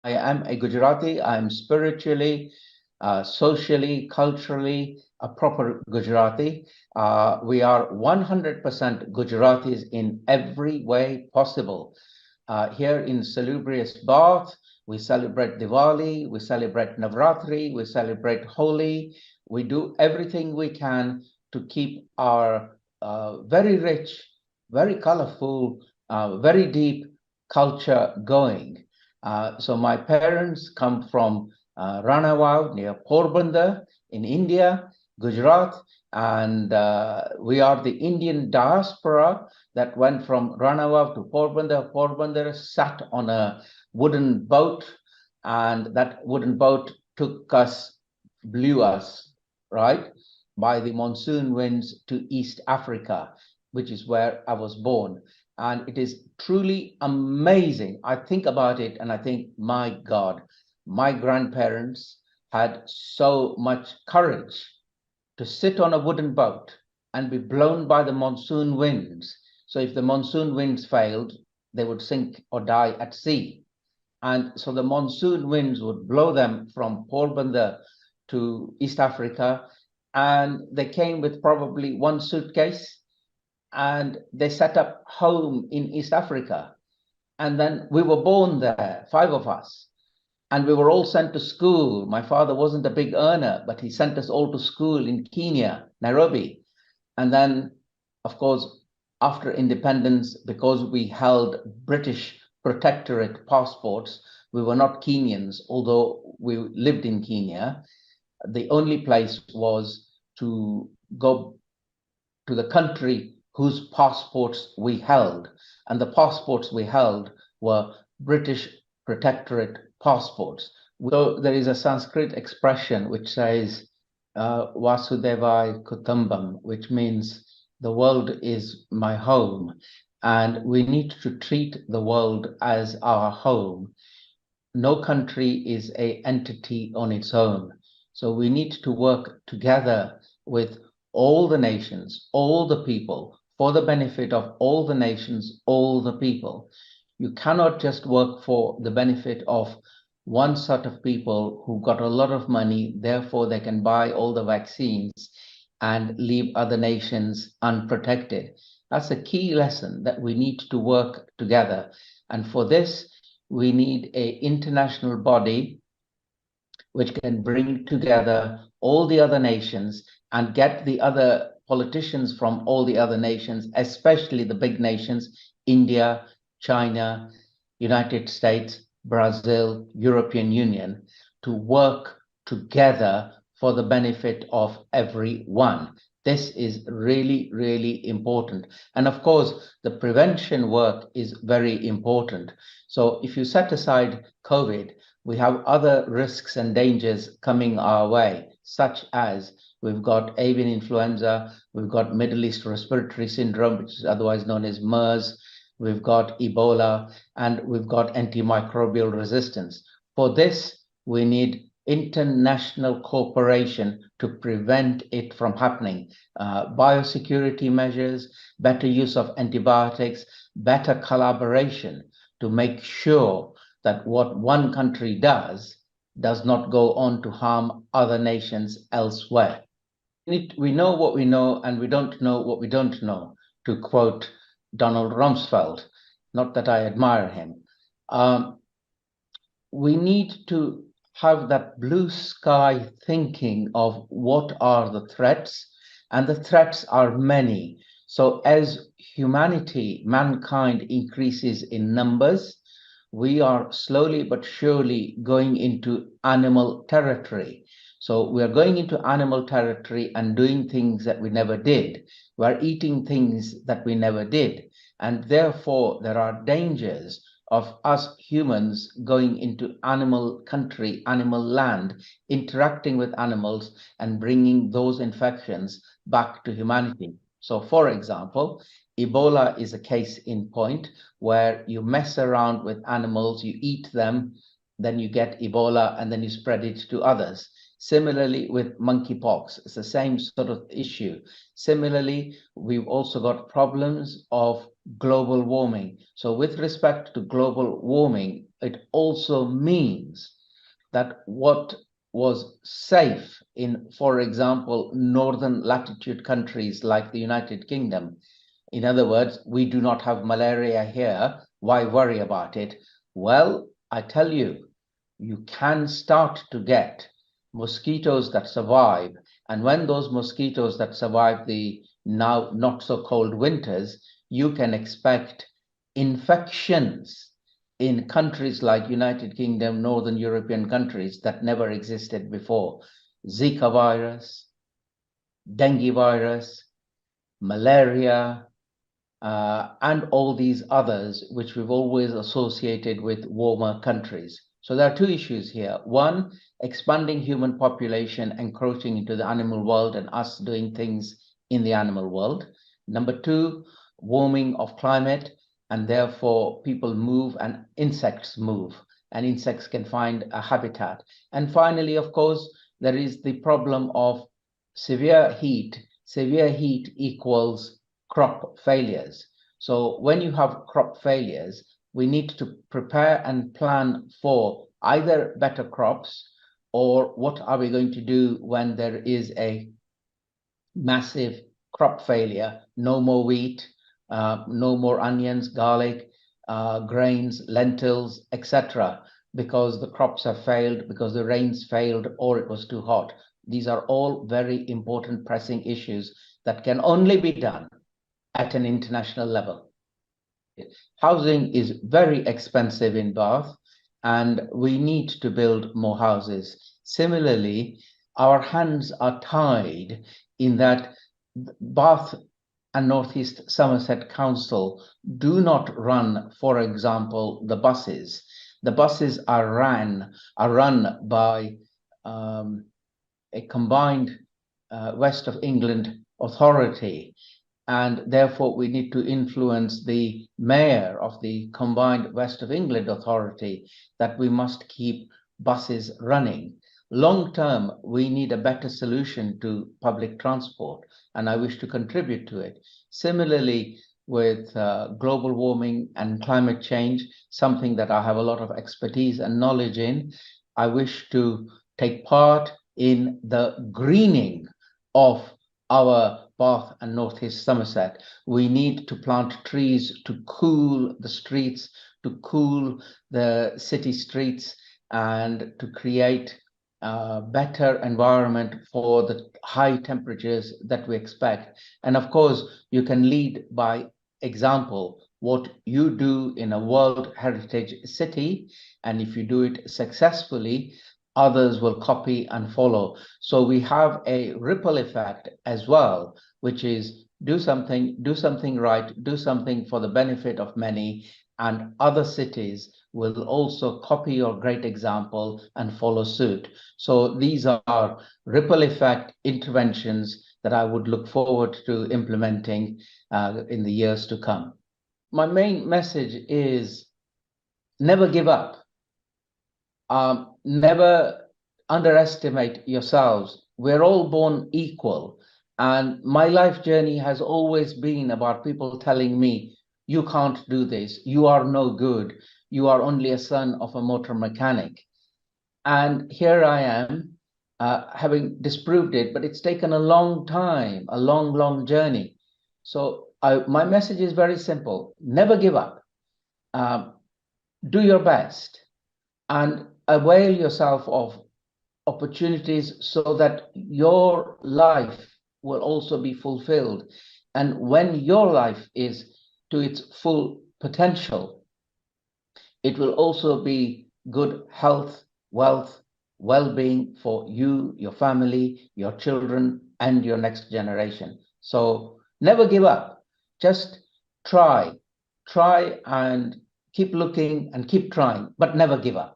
I am a Gujarati. I'm spiritually, socially, culturally a proper Gujarati. We are 100% Gujaratis in every way possible. Here in salubrious Bath, we celebrate Diwali, we celebrate Navratri, we celebrate Holi. We do everything we can to keep our very rich, very colorful, very deep culture going. So my parents come from Ranawau near Porbandar in India, Gujarat, and we are the Indian diaspora that went from Ranawau to Porbandar. Porbandar sat on a wooden boat, and that wooden boat blew us, right, by the monsoon winds to East Africa, which is where I was born. And it is truly amazing. I think about it and I think, my God, my grandparents had so much courage to sit on a wooden boat and be blown by the monsoon winds. So if the monsoon winds failed, they would sink or die at sea. And so the monsoon winds would blow them from Porbandar to East Africa. And they came with probably one suitcase and they set up home in East Africa. And then we were born there, 5 of us. And we were all sent to school. My father wasn't a big earner, but he sent us all to school in Kenya, Nairobi. And then, of course, after independence, because we held British protectorate passports, we were not Kenyans, although we lived in Kenya. The only place was to go to the country whose passports we held. And the passports we held were British protectorate passports. So there is a Sanskrit expression which says Vasudevai Kutumbam, which means the world is my home, and we need to treat the world as our home. No country is an entity on its own. So we need to work together with all the nations, all the people, for the benefit of all the nations, all the people. You cannot just work for the benefit of one set of people who got a lot of money, therefore they can buy all the vaccines and leave other nations unprotected. That's a key lesson, that we need to work together. And for this, we need an international body which can bring together all the other nations and get the other politicians from all the other nations, especially the big nations, India, China, United States, Brazil, European Union, to work together for the benefit of everyone. This is really, really important. And of course, the prevention work is very important. So if you set aside COVID, we have other risks and dangers coming our way, such as we've got avian influenza, we've got Middle East respiratory syndrome, which is otherwise known as MERS, we've got Ebola, and we've got antimicrobial resistance. For this, we need international cooperation to prevent it from happening. Biosecurity measures, better use of antibiotics, better collaboration to make sure that what one country does not go on to harm other nations elsewhere. We know what we know and we don't know what we don't know, to quote Donald Rumsfeld, not that I admire him. We need to have that blue sky thinking of what are the threats, and the threats are many. So as humanity, mankind increases in numbers, we are slowly but surely going into animal territory. So we are going into animal territory and doing things that we never did. We are eating things that we never did. And therefore, there are dangers of us humans going into animal country, animal land, interacting with animals and bringing those infections back to humanity. So for example, Ebola is a case in point where you mess around with animals, you eat them, then you get Ebola and then you spread it to others. Similarly, with monkeypox, it's the same sort of issue. Similarly, we've also got problems of global warming. So with respect to global warming, it also means that what was safe in, for example, northern latitude countries like the United Kingdom, in other words, we do not have malaria here, why worry about it? Well, I tell you, you can start to get mosquitoes that survive. And when those mosquitoes that survive the now not so cold winters, you can expect infections in countries like United Kingdom, Northern European countries that never existed before. Zika virus, dengue virus, malaria, and all these others, which we've always associated with warmer countries. So there are two issues here. One, expanding human population, encroaching into the animal world and us doing things in the animal world. Number two, warming of climate, and therefore people move and insects move, and insects can find a habitat. And finally, of course, there is the problem of severe heat. Severe heat equals crop failures. So when you have crop failures, we need to prepare and plan for either better crops, or what are we going to do when there is a massive crop failure? No more wheat, no more onions, garlic, grains, lentils, etc., because the crops have failed, because the rains failed, or it was too hot. These are all very important pressing issues that can only be done at an international level. Housing is very expensive in Bath, and we need to build more houses. Similarly, our hands are tied in that Bath and Northeast Somerset Council do not run, for example, the buses. The buses are run by a combined West of England authority, and therefore we need to influence the mayor of the combined West of England authority that we must keep buses running. Long term, we need a better solution to public transport, and I wish to contribute to it. Similarly, with global warming and climate change, something that I have a lot of expertise and knowledge in, I wish to take part in the greening of our Bath and Northeast Somerset. We need to plant trees to cool the streets, to cool the city streets, and to create a better environment for the high temperatures that we expect. And of course, you can lead by example. What you do in a World Heritage city, and if you do it successfully, others will copy and follow. So we have a ripple effect as well, which is do something right, do something for the benefit of many, and other cities will also copy your great example and follow suit. So these are ripple effect interventions that I would look forward to implementing in the years to come. My main message is never give up. Never underestimate yourselves. We're all born equal. And my life journey has always been about people telling me, you can't do this, you are no good, you are only a son of a motor mechanic. And here I am, having disproved it, but it's taken a long time, a long, long journey. So my message is very simple. Never give up. Do your best and avail yourself of opportunities so that your life will also be fulfilled. And when your life is to its full potential, it will also be good health, wealth, well-being for you, your family, your children, and your next generation. So never give up. Just try and keep looking and keep trying, but never give up.